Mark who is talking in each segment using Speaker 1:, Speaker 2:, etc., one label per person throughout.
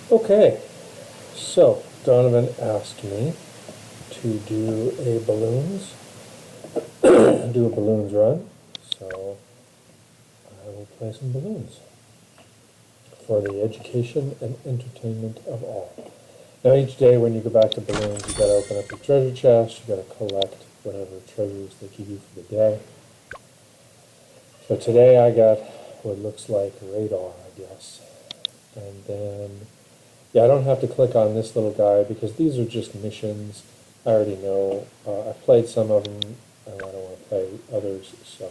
Speaker 1: Okay, so Donovan asked me to do a balloons, do a balloons run, so I will play some balloons for the education and entertainment of all. Now each day when you go back to balloons, you gotta open up your treasure chest, you gotta collect whatever treasures they give you for the day. So today I got what looks like radar, I guess. And then, yeah, I don't have to click on this little guy because these are just missions. I already know. I've played some of them, and I don't want to play others. So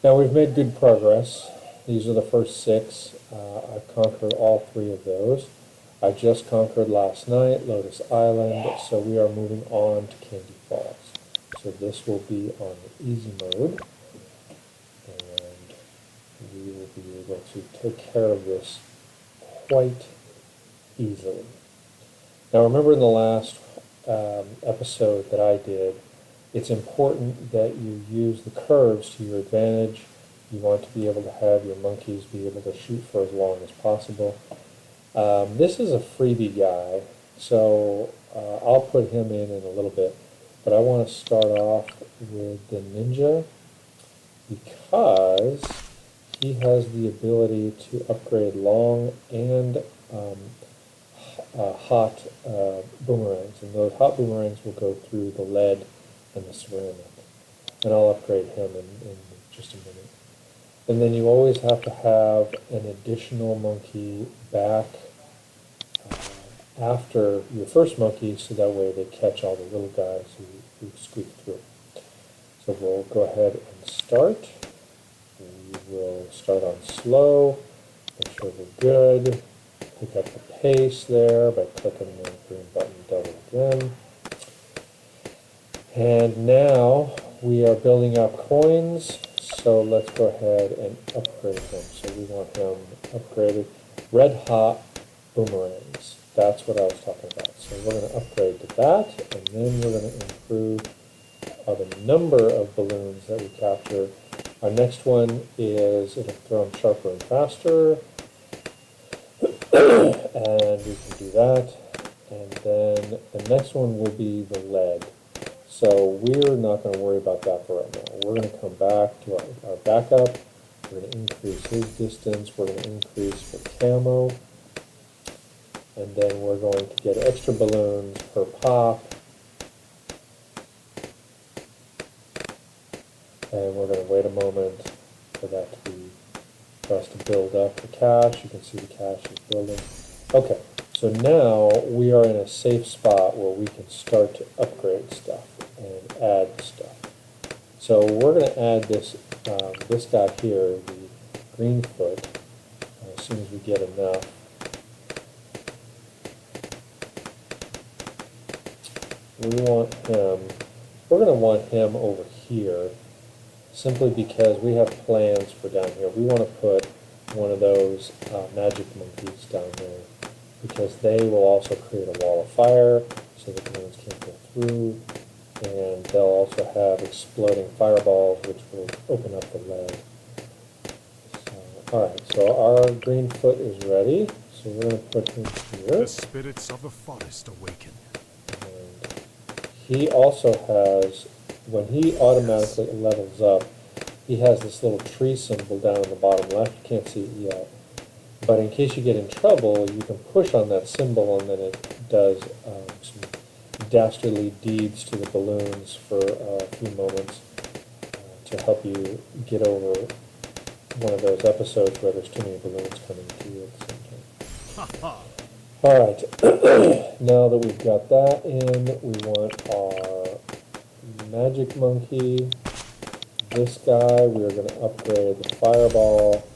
Speaker 1: now we've made good progress. These are the first 6. I've conquered all 3 of those. I just conquered last night Lotus Island, so we are moving on to Candy Falls. So this will be on the easy mode, and we will be able to take care of this quite easily. Now remember in the last episode that I did, it's important that you use the curves to your advantage. You want to be able to have your monkeys be able to shoot for as long as possible. This is a freebie guy, so I'll put him in a little bit, but I want to start off with the ninja because he has the ability to upgrade long and hot boomerangs, and those hot boomerangs will go through the lead and the ceramic. And I'll upgrade him in just a minute. And then you always have to have an additional monkey back after your first monkey, so that way they catch all the little guys who squeak through. So we'll go ahead and start. We will start on slow, make sure we're good. Pick up the pace there by clicking the green button double again. And now we are building up coins, so let's go ahead and upgrade him. So we want him upgraded. Red hot boomerangs. That's what I was talking about. So we're going to upgrade to that, and then we're going to improve the number of balloons that we capture. Our next one is it'll throw them sharper and faster. And we can do that. And then the next one will be the lead. So we're not going to worry about that for right now. We're going to come back to our backup. We're going to increase his distance. We're going to increase for camo. And then we're going to get extra balloons per pop. And we're going to wait a moment for that to be, for us to build up the cache. You can see the cache is building. Okay, so now we are in a safe spot where we can start to upgrade stuff and add stuff. So we're going to add this this guy here, the Greenfoot, as soon as we get enough. We want him, we're going to want him over here, simply because we have plans for down here. We want to put one of those magic monkeys down there, because they will also create a wall of fire so the balloons can't go through, and they'll also have exploding fireballs which will open up the lead. So, alright, so our Greenfoot is ready, so we're going to put him here.
Speaker 2: The spirits of the forest awaken.
Speaker 1: And he also has, when he automatically levels up, he has this little tree symbol down in the bottom left. You can't see it yet. But in case you get in trouble, you can push on that symbol, and then it does some dastardly deeds to the balloons for a few moments to help you get over one of those episodes where there's too many balloons coming to you at the same time. Alright, now that we've got that in, we want our magic monkey. This guy, we're going to upgrade the fireball.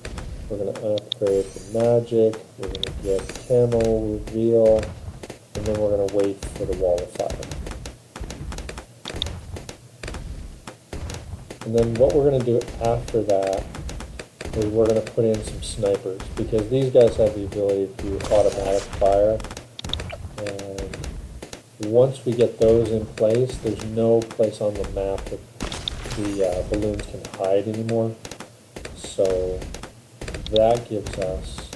Speaker 1: We're going to upgrade the magic. We're going to get camo reveal. And then we're going to wait for the wall of fire. And then what we're going to do after that is we're going to put in some snipers, because these guys have the ability to do automatic fire. And once we get those in place, there's no place on the map that the balloons can hide anymore. So that gives us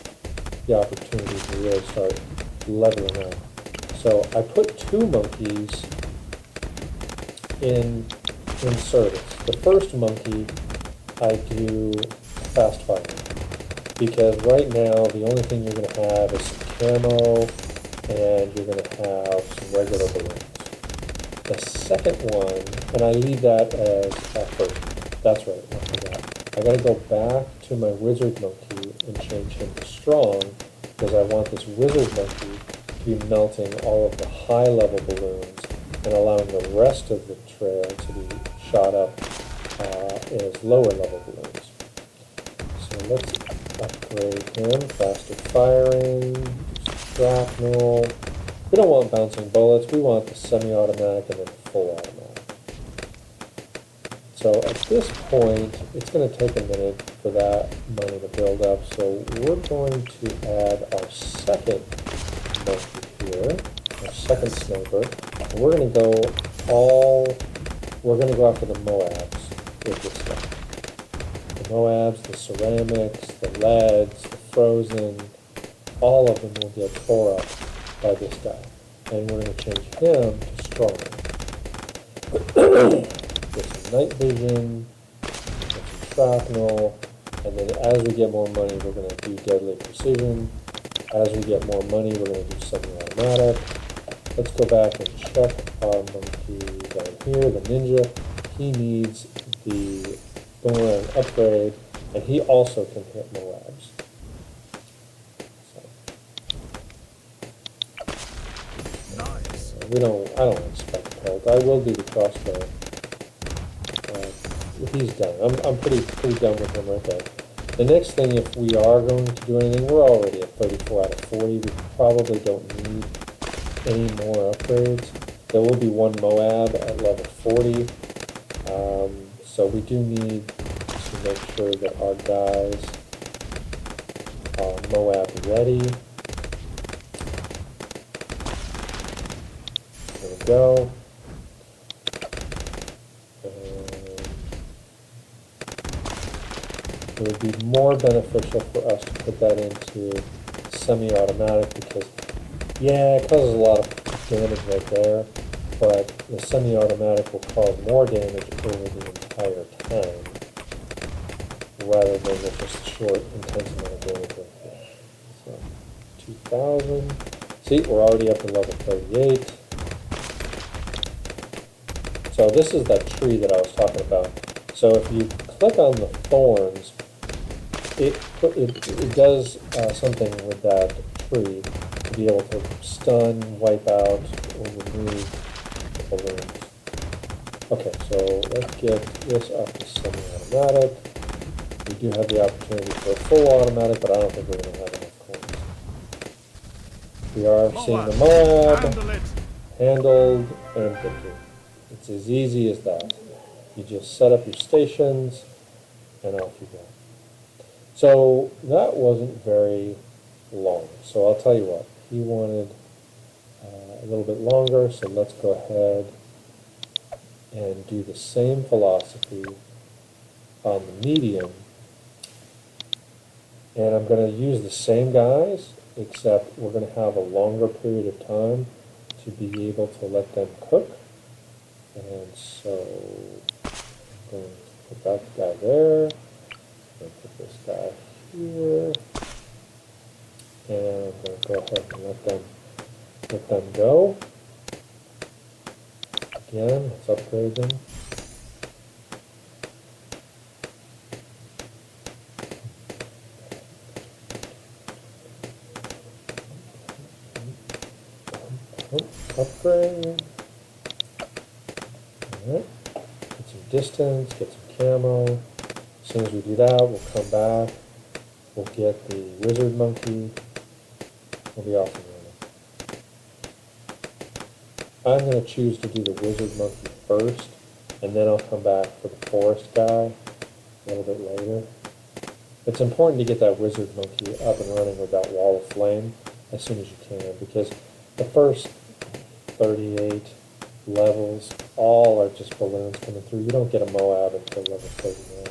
Speaker 1: the opportunity to really start leveling up. So I put 2 monkeys in service. The first monkey I do fast fire, because right now the only thing you're going to have is some camo and you're going to have some regular balloons. The second one, and I leave that as first. That's right, I forgot. I got to go back to my wizard monkey and change him to strong, because I want this wizard monkey to be melting all of the high level balloons and allowing the rest of the trail to be shot up as lower level balloons. So let's upgrade him. Faster firing, shrapnel. We don't want bouncing bullets. We want the semi-automatic and then full automatic. So at this point, it's going to take a minute for that money to build up. So we're going to add our second monkey here, our second sniper. And we're going to go after the Moabs with this guy. The Moabs, the ceramics, the leads, the frozen, all of them will get tore up by this guy. And we're going to change him to strong. Get some night vision, get some shrapnel, and then as we get more money, we're going to do deadly precision. As we get more money, we're going to do semi-automatic. Let's go back and check our monkey down here, the ninja. He needs the boomerang upgrade, and he also can hit Moabs.
Speaker 2: Nice.
Speaker 1: I don't expect pelt. I will do the crossbow. He's done. I'm pretty done with him right there. The next thing, if we are going to do anything, we're already at 34 out of 40. We probably don't need any more upgrades. There will be one Moab at level 40. So we do need to make sure that our guys are Moab ready. There we go. It would be more beneficial for us to put that into semi-automatic because, yeah, it causes a lot of damage right there, but the semi-automatic will cause more damage over the entire time rather than just a short, intense amount of damage right there. So, 2,000. See, we're already up to level 38. So this is that tree that I was talking about. So if you click on the thorns, it does something with that tree to be able to stun, wipe out, or remove the balloons. Okay, so let's get this up to semi-automatic. We do have the opportunity for a full automatic, but I don't think we're going to have enough coins. We are seeing the Moab
Speaker 2: Handle it.
Speaker 1: handled and victory. It's as easy as that. You just set up your stations and off you go. So that wasn't very long. So I'll tell you what, he wanted a little bit longer, so let's go ahead and do the same philosophy on the medium. And I'm going to use the same guys, except we're going to have a longer period of time to be able to let them cook. And so I'm going to put that guy there. I'm going to put this guy here. And I'm going to go ahead and let them go. Again, let's upgrade them. Upgrade. Alright. Get some distance, get some camo. As soon as we do that, we'll come back. We'll get the wizard monkey. We'll be off and running. I'm going to choose to do the wizard monkey first, and then I'll come back for the forest guy a little bit later. It's important to get that wizard monkey up and running with that wall of flame as soon as you can, because the first 38 levels all are just balloons coming through. You don't get a Moab until level 39.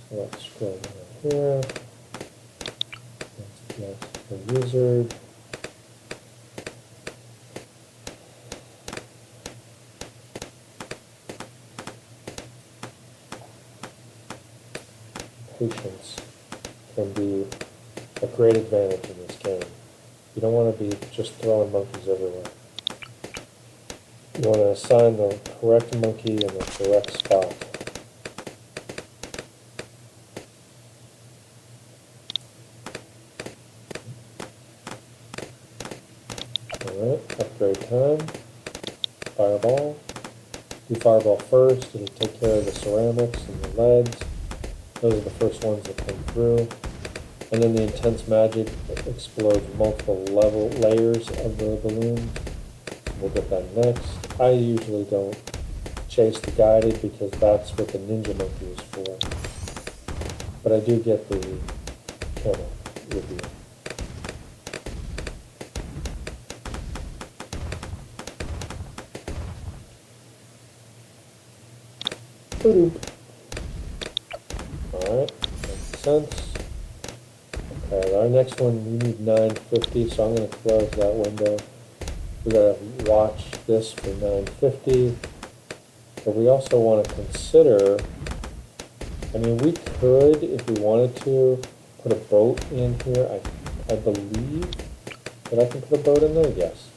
Speaker 1: So let's scroll down here. Yes, for wizard. Patience can be a great advantage in this game. You don't want to be just throwing monkeys everywhere. You want to assign the correct monkey in the correct spot. Alright, upgrade time. Fireball. Do fireball first, it'll take care of the ceramics and the leads. Those are the first ones that come through. And then the intense magic explodes multiple layers of the balloon. We'll get that next. I usually don't chase the guided because that's what the ninja monkey is for. But I do get the camel review. Alright, makes sense. Okay, our next one, we need 950, so I'm going to close that window. We got to watch this for 950. But we also want to consider, I mean, we could, if we wanted to, put a boat in here. I believe that I can put a boat in there, yes.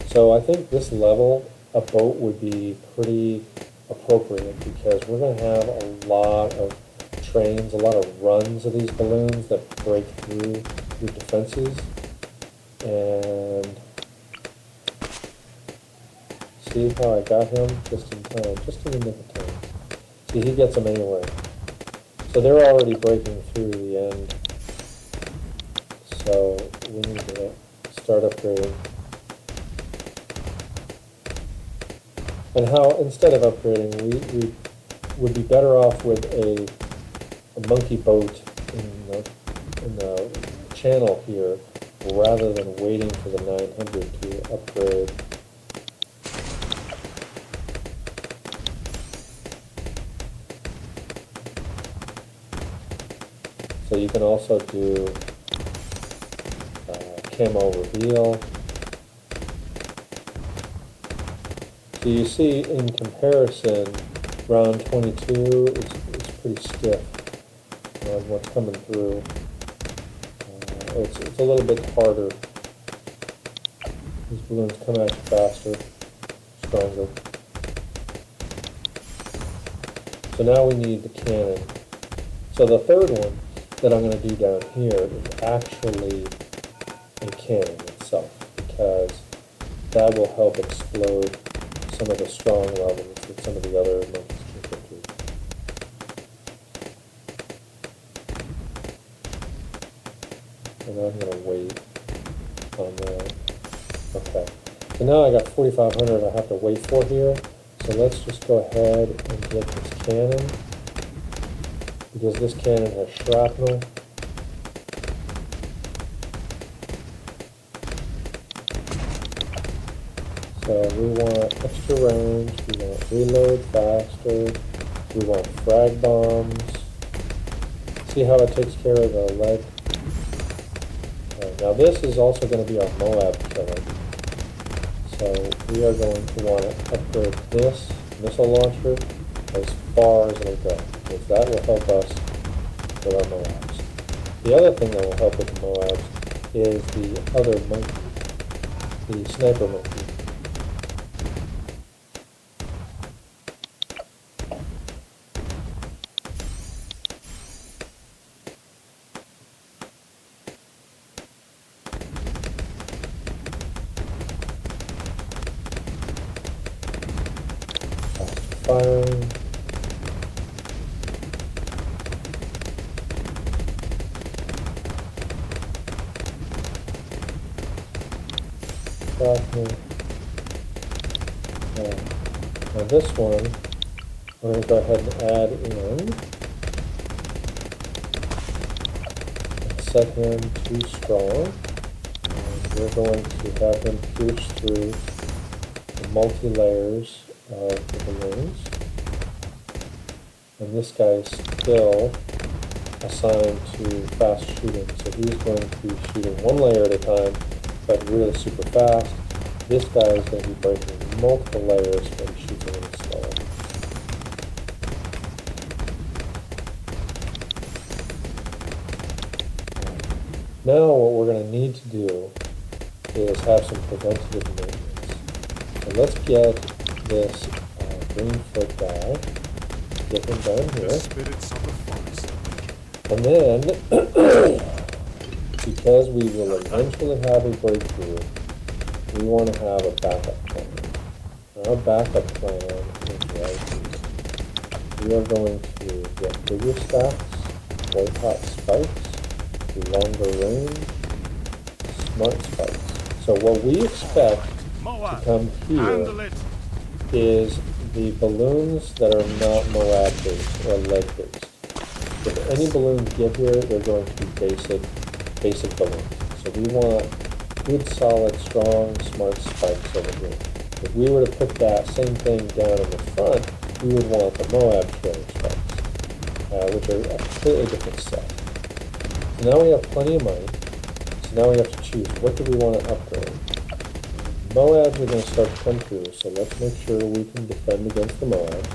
Speaker 1: So I think this level, a boat would be pretty appropriate because we're going to have a lot of trains, a lot of runs of these balloons that break through your defenses. And see how I got him just in time, just in the nick of time. See, he gets them anyway. So they're already breaking through the end. So we need to start upgrading. And how, instead of upgrading, we would be better off with a monkey boat in the channel here rather than waiting for the 900 to upgrade. So you can also do camo reveal. So you see in comparison, round 22 it's pretty stiff on what's coming through. It's a little bit harder. These balloons come at you faster, stronger. So now we need the cannon. So the third one that I'm going to do down here is actually a cannon itself, because that will help explode some of the strong levels that some of the other monkeys can get through. And I'm going to wait on that. Okay. So now I got 4,500 I have to wait for here. So let's just go ahead and get this cannon, because this cannon has shrapnel. So we want extra range, we want reload faster, we want frag bombs. See how it takes care of the lead? Now this is also going to be our Moab killer. So we are going to want to upgrade this missile launcher as far as it'll go, because that will help us with our Moabs. The other thing that will help with the Moabs is the other monkey, the sniper monkey. Firing. Now this one, I'm going to go ahead and add in and set him to strong. And we're going to have him pierce through the multi-layers of the balloons. And this guy is still assigned to fast shooting. So he's going to be shooting one layer at a time, but really super fast. This guy is going to be breaking multiple layers, but he shoots a little slower. Now what we're going to need to do is have some preventative maintenance. So let's get this Greenfoot guy, get him down
Speaker 2: The
Speaker 1: here.
Speaker 2: spirits of the forest.
Speaker 1: And then, because we will eventually have a breakthrough, we want to have a backup plan. Our backup plan is right here. We are going to get bigger stacks, white hot spikes, longer range, smart spikes. So what we expect to
Speaker 2: Moab,
Speaker 1: come
Speaker 2: handle
Speaker 1: here
Speaker 2: it.
Speaker 1: is the balloons that are not Moab based or lead based. If any balloons get here, they're going to be basic balloons. So we want good, solid, strong, smart spikes over here. If we were to put that same thing down in the front, we would want the Moab killer spikes, which are a completely different set. So now we have plenty of money. So now we have to choose, what do we want to upgrade? Moabs are going to start to come through, so let's make sure we can defend against the Moab.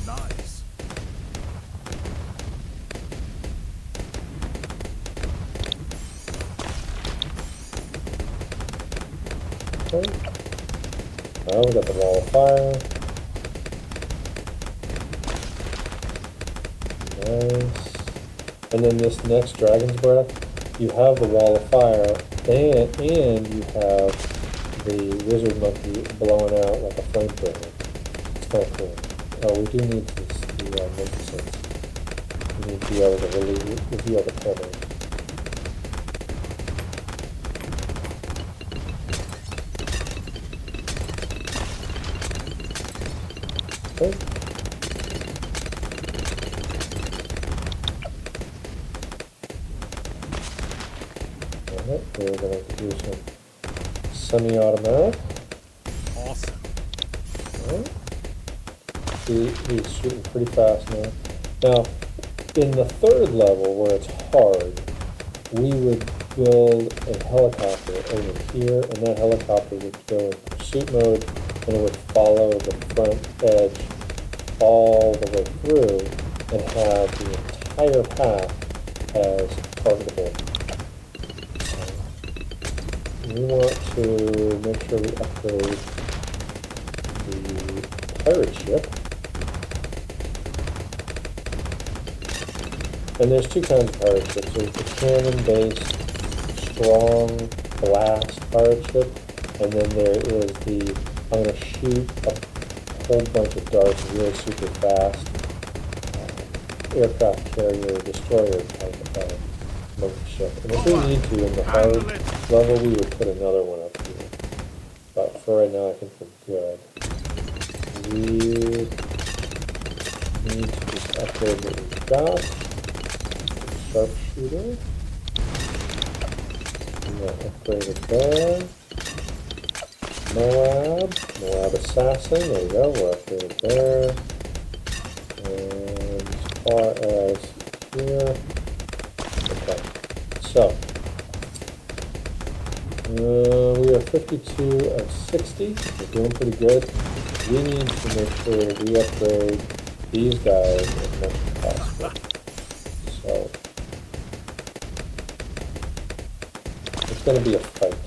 Speaker 2: Nice.
Speaker 1: Okay. Now we got the wall of fire. Nice. And then this next Dragon's Breath, you have the wall of fire, and you have the wizard monkey blowing out like a flamethrower. It's kind of cool. Oh, we do need the monkey sense. We need to be able to really reveal the colors. Okay. Alright, we're going to do some semi-automatic.
Speaker 2: Awesome.
Speaker 1: Alright. He's shooting pretty fast now. Now, in the third level, where it's hard, we would build a helicopter over here, and that helicopter would go in pursuit mode, and it would follow the front edge all the way through, and have the entire path as targetable. We want to make sure we upgrade the pirate ship. And there's two kinds of pirate ships. There's the cannon-based, strong blast pirate ship, and then there is the, I'm going to shoot a whole bunch of darts really super fast, aircraft carrier, destroyer type of monkey ship. And if we need to, in the hard level, we would put another one up here. But for right now, I think we're good. We need to just upgrade what we've got. Sharpshooter. I'm going to upgrade it there. Moab Assassin. There we go. We're upgraded there. And as far as here. Okay. So, we are 52 of 60. We're doing pretty good. We need to make sure we upgrade these guys as much as possible. So, it's going to be a fight.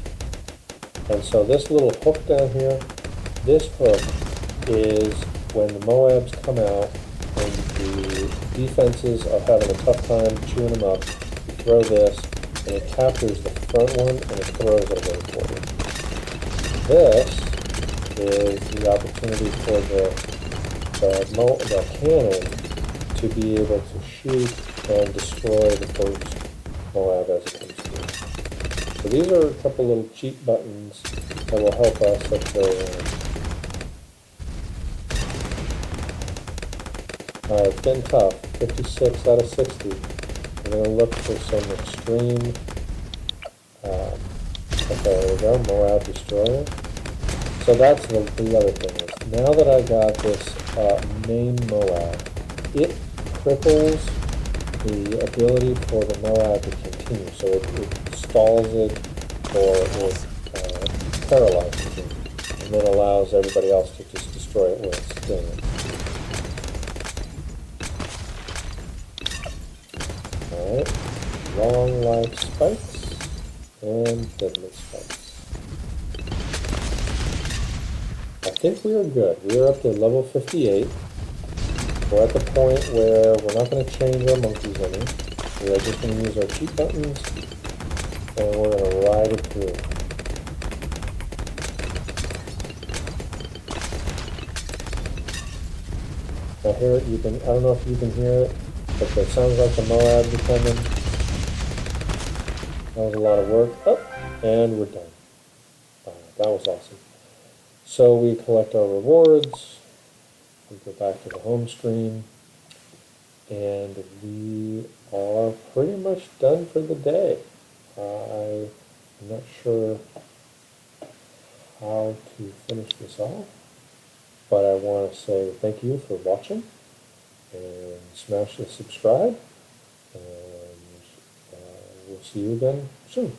Speaker 1: And so this little hook down here, this hook is when the Moabs come out and the defenses are having a tough time chewing them up, you throw this and it captures the front one and it throws it away for you. This is the opportunity for the cannon to be able to shoot and destroy the first Moab as it comes through. So these are a couple little cheat buttons that will help us at the it's getting tough. 56 out of 60. We're going to look for some extreme. Okay, there we go. Moab Destroyer. So that's the other thing. now that I got this main Moab, it cripples the ability for the Moab to continue. So it stalls it or it paralyzes it, and then allows everybody else to just destroy it when it's staying. Alright, long life spikes and deadly spikes. I think we are good. We are up to level 58. We're at the point where we're not going to change our monkeys any. We are just going to use our cheat buttons and we're going to ride it through. I hear it, I don't know if you can hear it, but it sounds like the Moabs are coming. That was a lot of work. Oh, and we're done. That was awesome. So we collect our rewards, we go back to the home screen, and we are pretty much done for the day. I'm not sure how to finish this off, but I want to say thank you for watching, and smash the subscribe, and we'll see you again soon.